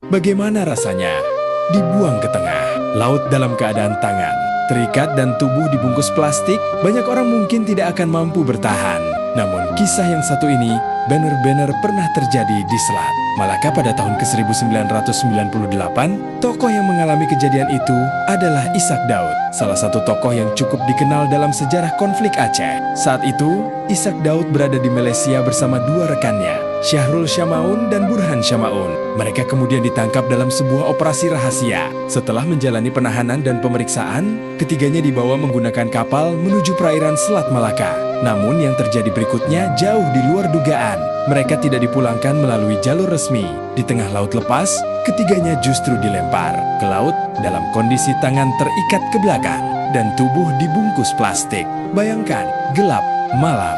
Bagaimana rasanya? Dibuang ke tengah laut dalam keadaan tangan terikat dan tubuh dibungkus plastik, banyak orang mungkin tidak akan mampu bertahan. Namun kisah yang satu ini benar-benar pernah terjadi di selat Malaka pada tahun ke-1998. Tokoh yang mengalami kejadian itu adalah Ishak Daud, salah satu tokoh yang cukup dikenal dalam sejarah konflik Aceh. Saat itu, Ishak Daud berada di Malaysia bersama dua rekannya, Syahrul Syamaun dan Burhan Syamaun. Mereka kemudian ditangkap dalam sebuah operasi rahasia. Setelah menjalani penahanan dan pemeriksaan, ketiganya dibawa menggunakan kapal menuju perairan Selat Malaka. Namun yang terjadi berikutnya jauh di luar dugaan. Mereka tidak dipulangkan melalui jalur resmi. Di tengah laut lepas, ketiganya justru dilempar ke laut dalam kondisi tangan terikat ke belakang dan tubuh dibungkus plastik. Bayangkan, gelap, malam,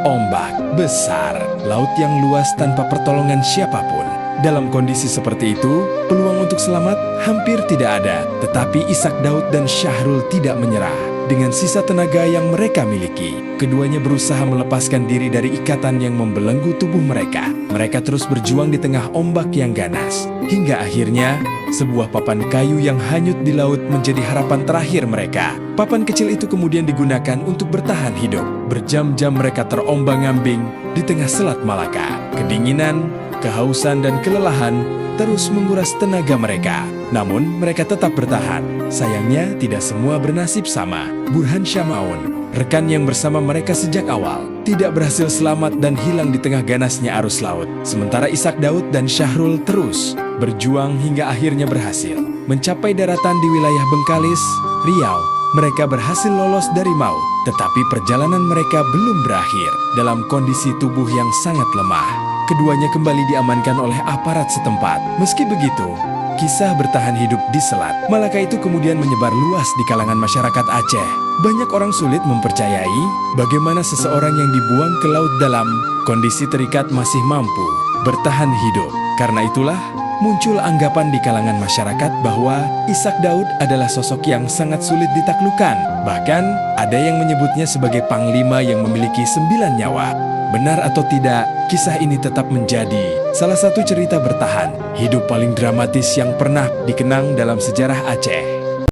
ombak besar, laut yang luas tanpa pertolongan siapapun. Dalam kondisi seperti itu, peluang untuk selamat hampir tidak ada. Tetapi Ishak Daud dan Syahrul tidak menyerah. Dengan sisa tenaga yang mereka miliki, keduanya berusaha melepaskan diri dari ikatan yang membelenggu tubuh mereka. Mereka terus berjuang di tengah ombak yang ganas. Hingga akhirnya, sebuah papan kayu yang hanyut di laut menjadi harapan terakhir mereka. Papan kecil itu kemudian digunakan untuk bertahan hidup. Berjam-jam mereka terombang-ambing di tengah Selat Malaka. Kedinginan, kehausan, dan kelelahan terus menguras tenaga mereka. Namun mereka tetap bertahan. Sayangnya tidak semua bernasib sama. Burhan Syamaun, rekan yang bersama mereka sejak awal, tidak berhasil selamat dan hilang di tengah ganasnya arus laut. Sementara Ishak Daud dan Syahrul terus berjuang hingga akhirnya berhasil mencapai daratan di wilayah Bengkalis, Riau. Mereka berhasil lolos dari maut, tetapi perjalanan mereka belum berakhir. Dalam kondisi tubuh yang sangat lemah, keduanya kembali diamankan oleh aparat setempat. Meski begitu, kisah bertahan hidup di Selat Malaka itu kemudian menyebar luas di kalangan masyarakat Aceh. Banyak orang sulit mempercayai bagaimana seseorang yang dibuang ke laut dalam kondisi terikat masih mampu bertahan hidup. Karena itulah, muncul anggapan di kalangan masyarakat bahwa Ishak Daud adalah sosok yang sangat sulit ditaklukkan. Bahkan, ada yang menyebutnya sebagai panglima yang memiliki 9 nyawa. Benar atau tidak, kisah ini tetap menjadi salah satu cerita bertahan hidup paling dramatis yang pernah dikenang dalam sejarah Aceh.